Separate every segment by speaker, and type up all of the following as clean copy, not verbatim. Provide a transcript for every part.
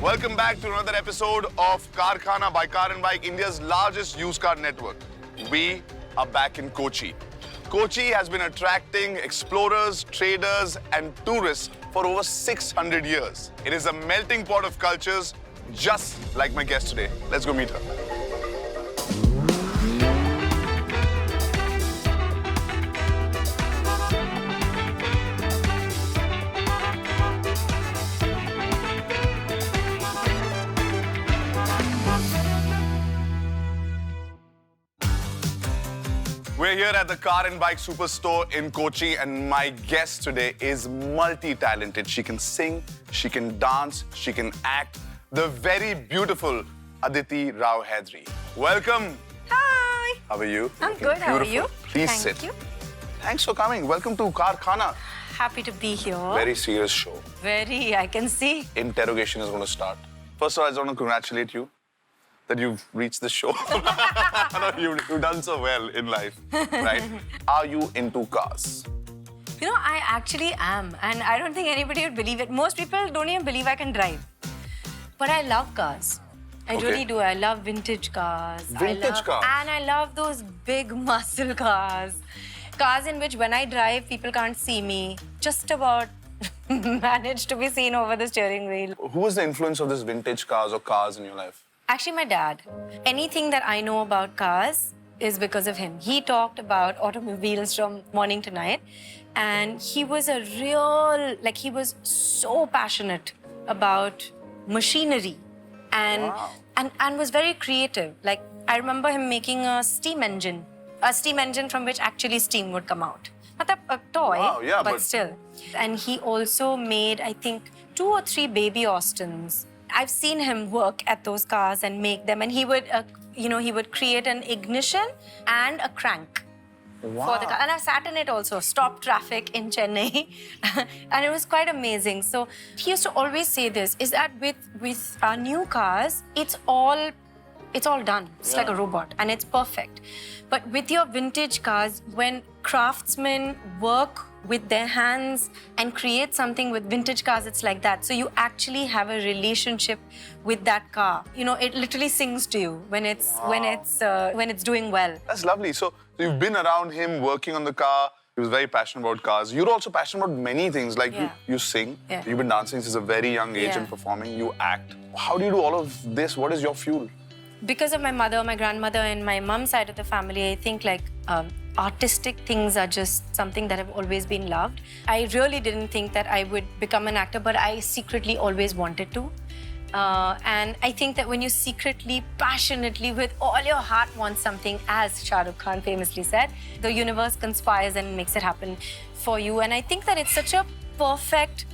Speaker 1: Welcome back to another episode of Carkhana by Car and Bike, India's largest used car network. We are back in Kochi. Kochi has been attracting explorers, traders and tourists for over 600 years. It is a melting pot of cultures, just like my guest today. Let's go meet her. We're here at the Car and Bike Superstore in Kochi, and my guest today is multi-talented. She can sing, she can dance, she can act. The very beautiful Aditi Rao Hydari. Welcome.
Speaker 2: Hi.
Speaker 1: How are you?
Speaker 2: I'm good. How are you?
Speaker 1: Please
Speaker 2: Thank
Speaker 1: sit.
Speaker 2: you.
Speaker 1: Thanks for coming. Welcome to Carkhana.
Speaker 2: Happy to be here.
Speaker 1: Very serious show.
Speaker 2: Very, I can see.
Speaker 1: Interrogation is going to start. First of all, I just want to congratulate you that you've reached the show. No, you've done so well in life, right? Are you into cars?
Speaker 2: You know, I actually am. And I don't think anybody would believe it. Most people don't even believe I can drive. But I love cars. I really do. I love vintage cars.
Speaker 1: Vintage cars?
Speaker 2: And I love those big muscle cars. Cars in which when I drive, people can't see me. Just about manage to be seen over the steering wheel.
Speaker 1: Who was the influence of this vintage cars or cars in your life?
Speaker 2: Actually, my dad. Anything that I know about cars is because of him. He talked about automobiles from morning to night. And he was a real, he was so passionate about machinery and was very creative. Like, I remember him making a steam engine from which actually steam would come out. Not a toy, but still. And he also made, I think, 2 or 3 baby Austins. I've seen him work at those cars and make them, and he would, he would create an ignition and a crank for the car. And I've sat in it also, stopped traffic in Chennai, and it was quite amazing. So he used to always say this, is that with our new cars, it's all done. It's like a robot, and it's perfect. But with your vintage cars, when craftsmen work with their hands and create something with vintage cars, it's like that. So you actually have a relationship with that car. You know, it literally sings to you when it's doing well.
Speaker 1: That's lovely. So you've been around him working on the car. He was very passionate about cars. You're also passionate about many things. Like you sing.
Speaker 2: Yeah.
Speaker 1: You've been dancing since a very young age and performing. You act. How do you do all of this? What is your fuel?
Speaker 2: Because of my mother, my grandmother, and my mom's side of the family, I think artistic things are just something that have always been loved. I really didn't think that I would become an actor, but I secretly always wanted to. And I think that when you secretly, passionately, with all your heart want something, as Shah Rukh Khan famously said, the universe conspires and makes it happen for you. And I think that it's such a perfect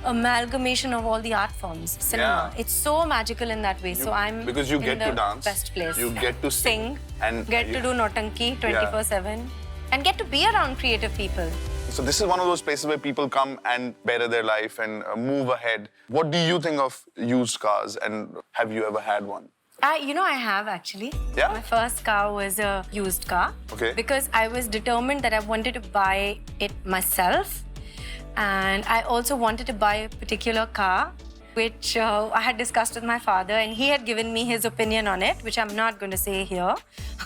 Speaker 2: amalgamation of all the art forms, cinema. It's so magical in that way. So I'm
Speaker 1: because you get to dance,
Speaker 2: best place.
Speaker 1: You get to
Speaker 2: sing,
Speaker 1: and
Speaker 2: get to do Nautanki 24/7, and get to be around creative people.
Speaker 1: So this is one of those places where people come and better their life and move ahead. What do you think of used cars, and have you ever had one?
Speaker 2: I have actually.
Speaker 1: Yeah?
Speaker 2: My first car was a used car.
Speaker 1: Okay.
Speaker 2: Because I was determined that I wanted to buy it myself. And I also wanted to buy a particular car, which I had discussed with my father, and he had given me his opinion on it, which I'm not going to say here.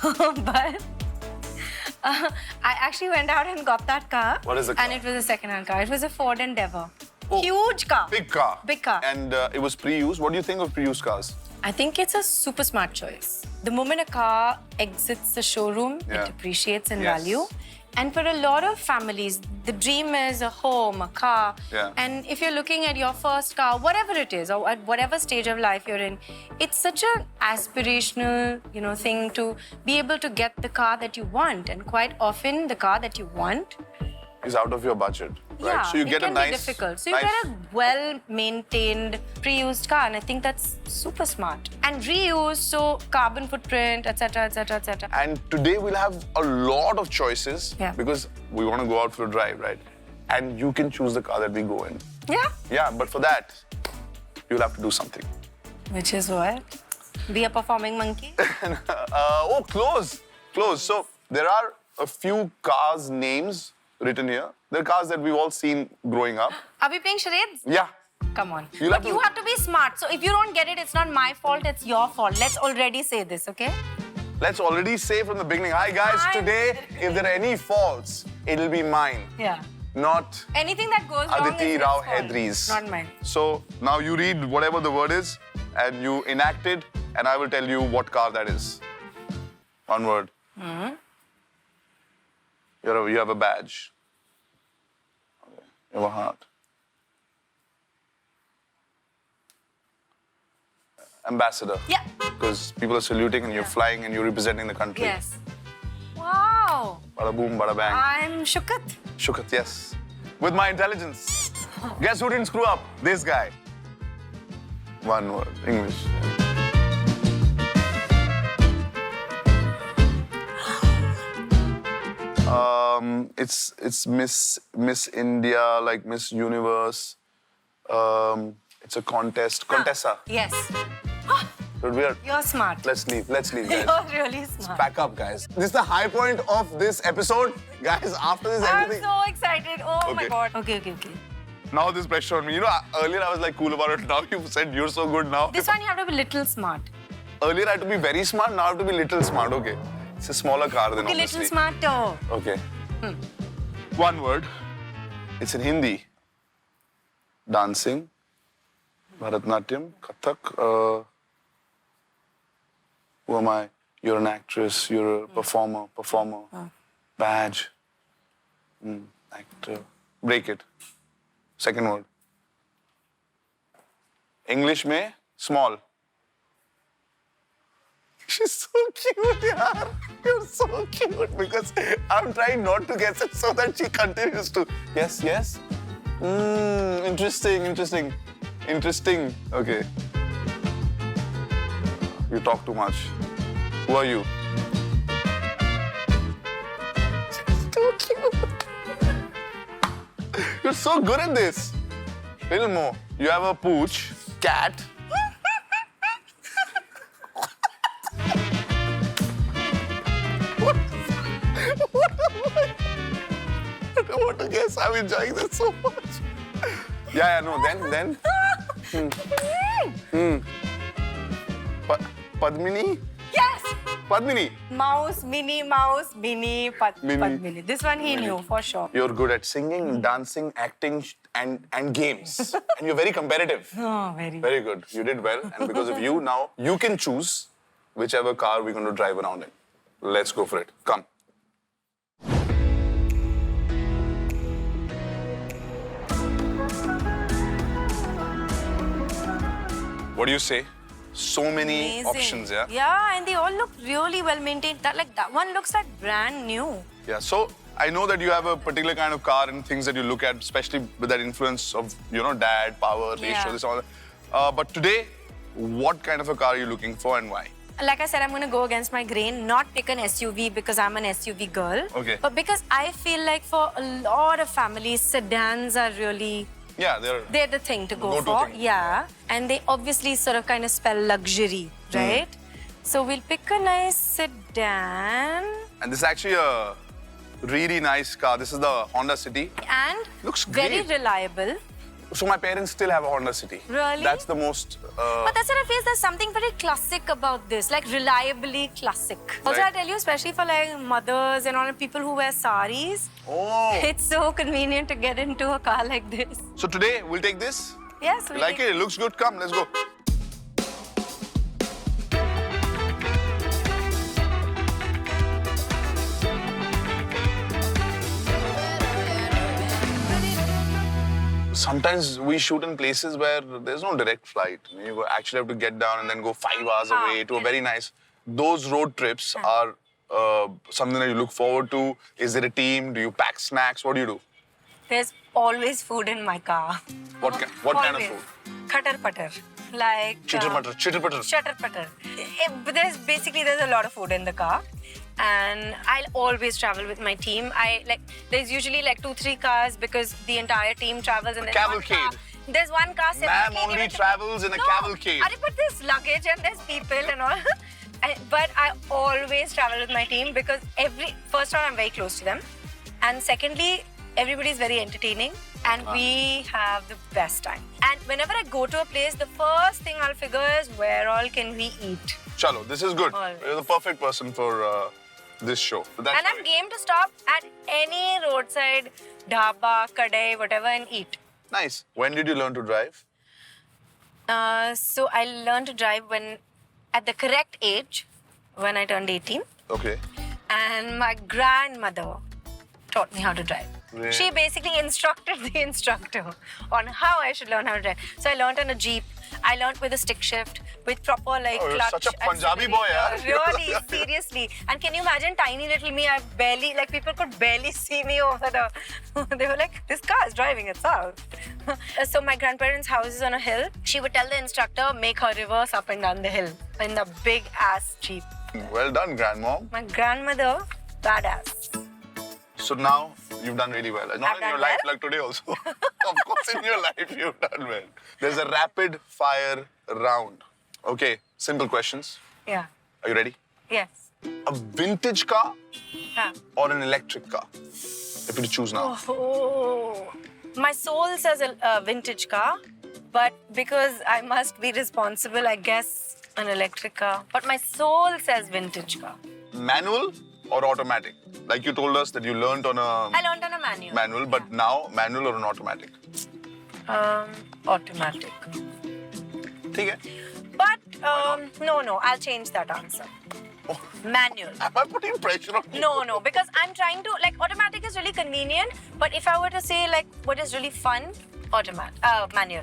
Speaker 2: But I actually went out and got that car.
Speaker 1: What is the car?
Speaker 2: And it was a second-hand car. It was a Ford Endeavour. Oh, huge car.
Speaker 1: Big car.
Speaker 2: Big car.
Speaker 1: And it was pre-used. What do you think of pre-used cars?
Speaker 2: I think it's a super smart choice. The moment a car exits the showroom, it appreciates in value. And for a lot of families, the dream is a home, a car.
Speaker 1: Yeah.
Speaker 2: And if you're looking at your first car, whatever it is, or at whatever stage of life you're in, it's such an aspirational, thing to be able to get the car that you want. And quite often, the car that you want
Speaker 1: is out of your budget. Right?
Speaker 2: Yeah,
Speaker 1: so you get
Speaker 2: it can
Speaker 1: a nice,
Speaker 2: be difficult. So you get a well-maintained, pre-used car, and I think that's super smart. And reuse, so carbon footprint, etc., etc., etc.
Speaker 1: And today we'll have a lot of choices because we want to go out for a drive, right? And you can choose the car that we go in.
Speaker 2: Yeah.
Speaker 1: Yeah, but for that, you'll have to do something.
Speaker 2: Which is what? Be a performing monkey?
Speaker 1: Close. So there are a few cars' names written here. They're cars that we've all seen growing up.
Speaker 2: Are we playing charades?
Speaker 1: Yeah.
Speaker 2: Come on.
Speaker 1: You'll
Speaker 2: But
Speaker 1: have
Speaker 2: you have to be smart. So if you don't get it, it's not my fault, it's your fault. Let's already say this, okay?
Speaker 1: Let's already say from the beginning, hi guys, today, if there are any faults, it'll be mine.
Speaker 2: Yeah.
Speaker 1: Not
Speaker 2: Anything that goes wrong
Speaker 1: Aditi
Speaker 2: is
Speaker 1: Rao
Speaker 2: his fault,
Speaker 1: Hydari's.
Speaker 2: not mine.
Speaker 1: So now you read whatever the word is and you enact it and I will tell you what car that is. One word. You have a badge. Okay. You have a heart. Ambassador.
Speaker 2: Yeah.
Speaker 1: Because people are saluting and you're flying and you're representing the country.
Speaker 2: Yes. Wow.
Speaker 1: Bada boom, bada bang.
Speaker 2: I'm Shukat.
Speaker 1: Shukat, yes. With my intelligence. Guess who didn't screw up? This guy. One word, English. It's Miss India, like Miss Universe. It's a contest. Contessa.
Speaker 2: Yes.
Speaker 1: But we are.
Speaker 2: You're smart.
Speaker 1: Let's leave, guys.
Speaker 2: You're really smart.
Speaker 1: Pack up, guys. This is the high point of this episode. Guys, after this,
Speaker 2: I'm
Speaker 1: everything.
Speaker 2: so excited. Oh my
Speaker 1: Okay.
Speaker 2: God. Okay.
Speaker 1: Now there's pressure on me. You know, earlier I was like cool about it. Now you've said you're so good now.
Speaker 2: This one you have to be little smart.
Speaker 1: Earlier I had to be very smart. Now I have to be little smart. Okay. It's a smaller car than
Speaker 2: Okay,
Speaker 1: obviously.
Speaker 2: little smarter.
Speaker 1: Okay. One word. It's in Hindi. Dancing. Bharatnatyam. Kathak. Who am I? You're an actress. You're a performer. Badge. Actor. Break it. Second word. English में small. She's so cute, yaar. You're so cute because I'm trying not to guess it so that she continues to. Yes. Interesting. Okay. You talk too much. Who are you? So cute. You're so good at this. Little more. You have a pooch, cat. What am I? I don't want to guess. I'm enjoying this so much. No. Then. Padmini?
Speaker 2: Yes.
Speaker 1: Padmini.
Speaker 2: Mouse, Minnie,
Speaker 1: Mini.
Speaker 2: Padmini. This one he knew for sure.
Speaker 1: You're good at singing, dancing, acting, and games. And you're very competitive.
Speaker 2: Oh, very.
Speaker 1: Very good. You did well. And because of you, now you can choose whichever car we're going to drive around in. Let's go for it. Come. What do you say? So many
Speaker 2: Amazing.
Speaker 1: options, yeah?
Speaker 2: Yeah, and they all look really well maintained. That one looks like brand new.
Speaker 1: Yeah, so I know that you have a particular kind of car and things that you look at, especially with that influence of, dad, power, ratio,
Speaker 2: Yeah.
Speaker 1: this, all that. But today, what kind of a car are you looking for and why?
Speaker 2: Like I said, I'm going to go against my grain, not pick an SUV because I'm an SUV girl.
Speaker 1: Okay.
Speaker 2: But because I feel like for a lot of families, sedans are really...
Speaker 1: Yeah,
Speaker 2: They're the thing to go
Speaker 1: go-to
Speaker 2: for.
Speaker 1: thing.
Speaker 2: Yeah. And they obviously sort of kind of spell luxury, right? So we'll pick a nice sedan.
Speaker 1: And this is actually a really nice car. This is the Honda City.
Speaker 2: And
Speaker 1: Looks
Speaker 2: very
Speaker 1: great.
Speaker 2: reliable.
Speaker 1: So my parents still have a Honda City.
Speaker 2: Really?
Speaker 1: That's the most...
Speaker 2: But that's what I feel. There's something very classic about this, like reliably classic. Also,
Speaker 1: Right.
Speaker 2: I tell you, especially for like mothers and all the people who wear saris,
Speaker 1: Oh!
Speaker 2: it's so convenient to get into a car like this.
Speaker 1: So today, we'll take this.
Speaker 2: Yes,
Speaker 1: You like it? It looks good. Come, let's go. Sometimes we shoot in places where there's no direct flight. You actually have to get down and then go 5 hours away to a very nice... Those road trips are something that you look forward to. Is there a team? Do you pack snacks? What do you do?
Speaker 2: There's always food in my car.
Speaker 1: What kind of
Speaker 2: Always.
Speaker 1: food?
Speaker 2: Khatar patar. Like...
Speaker 1: Chitter putter.
Speaker 2: Shutter putter. But there's a lot of food in the car. And I'll always travel with my team. There's usually like 2-3 cars because the entire team travels and
Speaker 1: Cavalcade.
Speaker 2: There's one car.
Speaker 1: Ma'am only travels in a cavalcade.
Speaker 2: But there's luggage and there's people and all. But I always travel with my team because first of all, I'm very close to them. And secondly, everybody's very entertaining. And we have the best time. And whenever I go to a place, the first thing I'll figure is where all can we eat.
Speaker 1: Chalo, this is good.
Speaker 2: Always.
Speaker 1: You're the perfect person for this show.
Speaker 2: And I'm game to stop at any roadside dhaba, kadai, whatever and eat.
Speaker 1: Nice. When did you learn to drive?
Speaker 2: So I learned to drive at the correct age, when I turned 18.
Speaker 1: Okay.
Speaker 2: And my grandmother taught me how to drive.
Speaker 1: Really?
Speaker 2: She basically instructed the instructor on how I should learn how to drive. So I learned on a Jeep. I learned with a stick shift, with proper like
Speaker 1: you're
Speaker 2: clutch.
Speaker 1: such a Punjabi boy, yaar.
Speaker 2: Really, seriously. And can you imagine tiny little me? I barely, like people could barely see me over the. They were like, this car is driving itself. So my grandparents' house is on a hill. She would tell the instructor, make her reverse up and down the hill in the big ass Jeep.
Speaker 1: Well done, grandmom.
Speaker 2: My grandmother, badass.
Speaker 1: So now you've done really well. Not
Speaker 2: I've
Speaker 1: in
Speaker 2: done
Speaker 1: your life,
Speaker 2: well?
Speaker 1: like today also. Of course, in your life you've done well. There's a rapid fire round. Okay, simple questions.
Speaker 2: Yeah.
Speaker 1: Are you ready?
Speaker 2: Yes.
Speaker 1: A vintage car
Speaker 2: Huh.
Speaker 1: or an electric car? If you to choose now.
Speaker 2: Oh. My soul says a vintage car, but because I must be responsible, I guess an electric car. But my soul says vintage car.
Speaker 1: Manual or automatic? Like you told us that you learned on a
Speaker 2: I learned on a manual.
Speaker 1: manual, but now manual or an automatic?
Speaker 2: Automatic.
Speaker 1: ठीक है.
Speaker 2: But no, I'll change that answer.
Speaker 1: Oh,
Speaker 2: Manual.
Speaker 1: am I putting pressure on you?
Speaker 2: No, because I'm trying to, like, automatic is really convenient, but if I were to say, like, what is really fun, manual.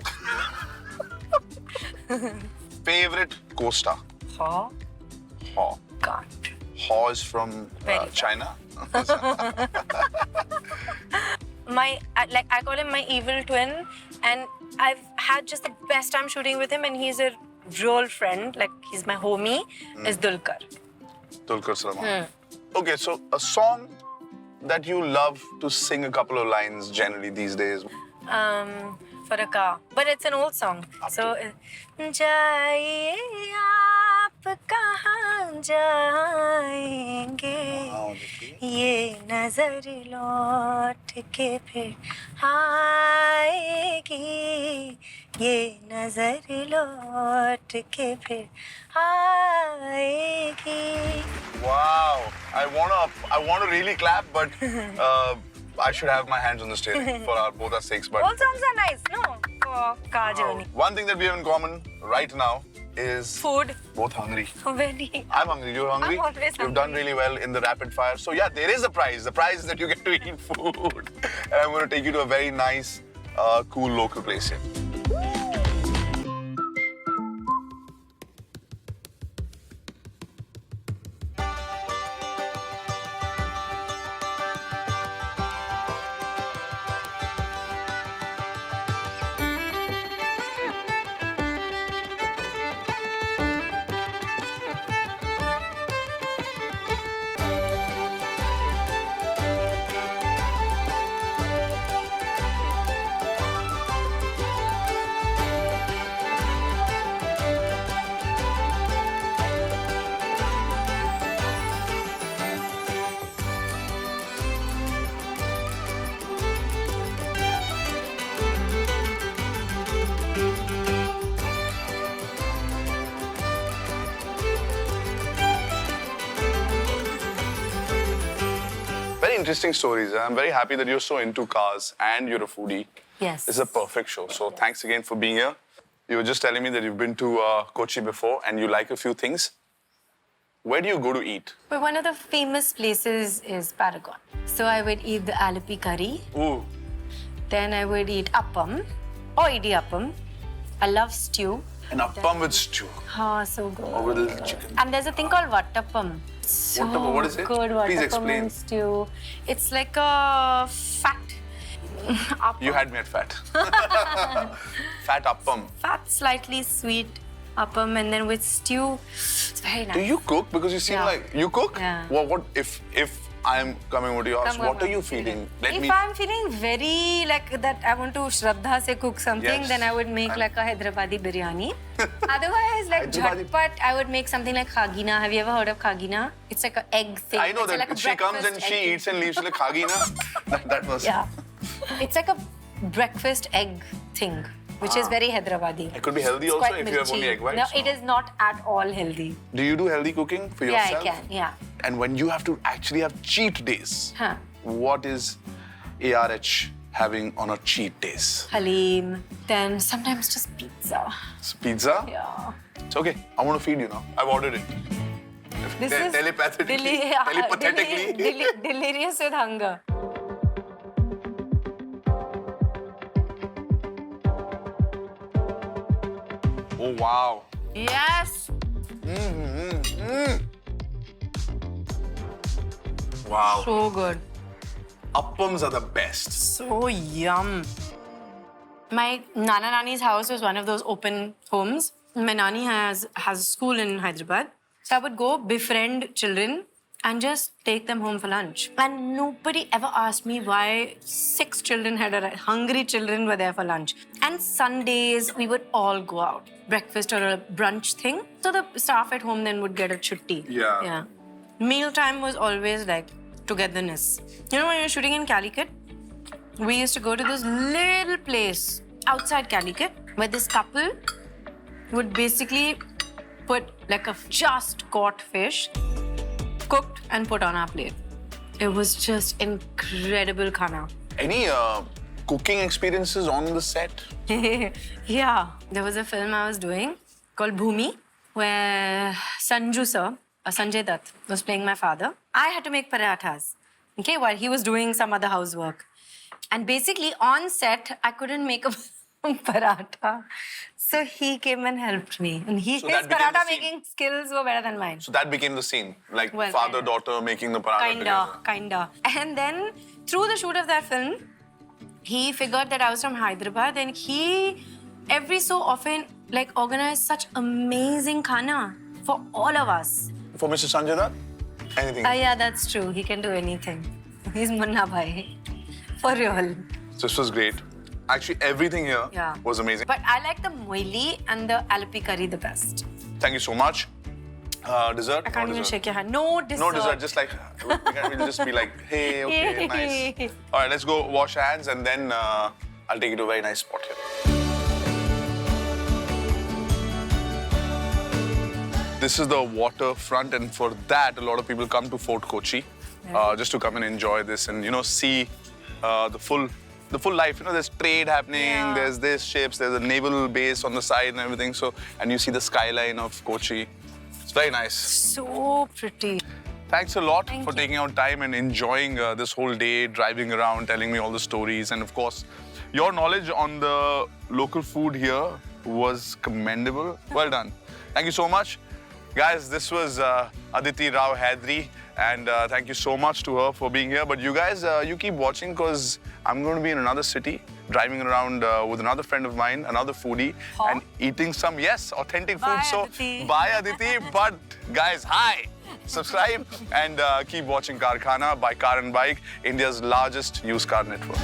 Speaker 1: Favorite co-star?
Speaker 2: Huh?
Speaker 1: Haw.
Speaker 2: Can't.
Speaker 1: Haw is from
Speaker 2: Very
Speaker 1: China.
Speaker 2: I call him my evil twin, and I've had just the best time shooting with him, and he's a real friend, like he's my homie, is Dulquer.
Speaker 1: Dulquer Salman. Okay, so a song that you love to sing a couple of lines generally these days.
Speaker 2: For a car, but it's an old song. So, जाइए आप कहाँ जाएंगे ये नजर लौट के फिर आएगी ये नजर लौट के फिर आएगी.
Speaker 1: Wow, I wanna really clap, but I should have my hands on the steering for both our sakes. But
Speaker 2: All songs are nice, no? For car journey.
Speaker 1: one thing that we have in common right now is
Speaker 2: Food,
Speaker 1: both hungry.
Speaker 2: very.
Speaker 1: I'm hungry. You're hungry.
Speaker 2: I'm always
Speaker 1: You've done
Speaker 2: hungry.
Speaker 1: really well in the rapid fire. So yeah, there is a prize. The prize is that you get to eat food. And I'm going to take you to a very nice, cool local place here. Very interesting stories. I'm very happy that you're so into cars and you're a foodie.
Speaker 2: Yes.
Speaker 1: This is a perfect show. So thanks again for being here. You were just telling me that you've been to Kochi before and you like a few things. Where do you go to eat?
Speaker 2: But one of the famous places is Paragon. So I would eat the Alapi curry.
Speaker 1: Ooh.
Speaker 2: Then I would eat appam or idiyappam. I love stew.
Speaker 1: An appam with stew.
Speaker 2: Ah, so good.
Speaker 1: Or with a little chicken.
Speaker 2: And there's a thing called vattappam. So
Speaker 1: Vattappam, what is it?
Speaker 2: good
Speaker 1: Please
Speaker 2: vattappam
Speaker 1: explain.
Speaker 2: and stew. It's like a fat appam.
Speaker 1: You had me at fat. Fat appam.
Speaker 2: Fat, slightly sweet appam, and then with stew. It's very nice.
Speaker 1: Do you cook? Because you seem
Speaker 2: Yeah.
Speaker 1: like you cook.
Speaker 2: Yeah.
Speaker 1: Well, what if I'm coming over to your house? What are you feeling?
Speaker 2: If I'm feeling very like that, I want to Shraddha se cook something,
Speaker 1: Yes.
Speaker 2: then I would make like a Hyderabadi biryani. Otherwise, like
Speaker 1: Hyderabadi-
Speaker 2: jhatpat, I would make something like khagina. Have you ever heard of khagina? It's like an egg thing.
Speaker 1: I know
Speaker 2: It's
Speaker 1: that
Speaker 2: like a
Speaker 1: she comes and
Speaker 2: breakfast
Speaker 1: she
Speaker 2: egg.
Speaker 1: eats and leaves. She's like, khagi na? That was.
Speaker 2: Yeah. It's like a breakfast egg thing, which is very Hyderabadi.
Speaker 1: It could be healthy
Speaker 2: It's
Speaker 1: also
Speaker 2: quite
Speaker 1: if you have only
Speaker 2: milky.
Speaker 1: egg whites.
Speaker 2: No, it is not at all healthy.
Speaker 1: Do you do healthy cooking for yourself?
Speaker 2: Yeah, I can. Yeah.
Speaker 1: And when you have to actually have cheat days,
Speaker 2: Huh.
Speaker 1: what is ARH having on a cheat days?
Speaker 2: Halim. Then sometimes just pizza.
Speaker 1: It's pizza?
Speaker 2: Yeah.
Speaker 1: It's okay. I want to feed you now. I've ordered it.
Speaker 2: This is
Speaker 1: telepathically. Telepathetically.
Speaker 2: delirious with hunger.
Speaker 1: Oh, wow.
Speaker 2: Yes.
Speaker 1: Wow.
Speaker 2: So good.
Speaker 1: Appams are the best.
Speaker 2: So yum. My Nana Nani's house was one of those open homes. My Nani has a school in Hyderabad. So I would go befriend children and just take them home for lunch. And nobody ever asked me why 6 children hungry children were there for lunch. And Sundays, we would all go out. Breakfast or a brunch thing. So the staff at home then would get a chutti.
Speaker 1: Yeah.
Speaker 2: Mealtime was always like togetherness. You know when you're shooting in Calicut, we used to go to this little place outside Calicut where this couple would basically put like a just caught fish, cooked and put on our plate. It was just incredible khana.
Speaker 1: Any cooking experiences on the set?
Speaker 2: Yeah, there was a film I was doing called Bhumi where Sanju sir, Sanjay Dutt, was playing my father. I had to make parathas, okay, while he was doing some other housework. And basically on set, I couldn't make a paratha. So he came and helped me. And his paratha making skills were better than mine.
Speaker 1: So that became the scene, like
Speaker 2: Well,
Speaker 1: father-daughter making the paratha
Speaker 2: Kinda. And then through the shoot of that film, he figured that I was from Hyderabad and he every so often like organized such amazing khana for all of us.
Speaker 1: For Mr. Sanjay Dutt? Anything?
Speaker 2: Yeah, that's true. He can do anything. He's Munna Bhai. For real.
Speaker 1: This was great. Actually, everything here was amazing.
Speaker 2: But I like the moili and the alapi curry the best.
Speaker 1: Thank you so much. Dessert?
Speaker 2: I can't even shake your hand. No dessert.
Speaker 1: No dessert, just like, we'll just be like, hey, okay, nice. All right, let's go wash hands and then I'll take you to a very nice spot here. This is the waterfront, and for that, a lot of people come to Fort Kochi just to come and enjoy this and, you know, see the full life. You know, there's trade happening, there's this ships, there's a naval base on the side and everything. So, and you see the skyline of Kochi. It's very nice.
Speaker 2: So pretty.
Speaker 1: Thanks a lot for taking out time and enjoying this whole day, driving around, telling me all the stories. And of course, your knowledge on the local food here was commendable. Well done. Thank you so much. Guys, this was Aditi Rao Hydari, and thank you so much to her for being here. But you guys, you keep watching because I'm going to be in another city, driving around with another friend of mine, another foodie, and eating some, authentic food.
Speaker 2: Aditi.
Speaker 1: Bye, Aditi. But guys, hi. Subscribe and keep watching Carkhana by Car and Bike, India's largest used car network.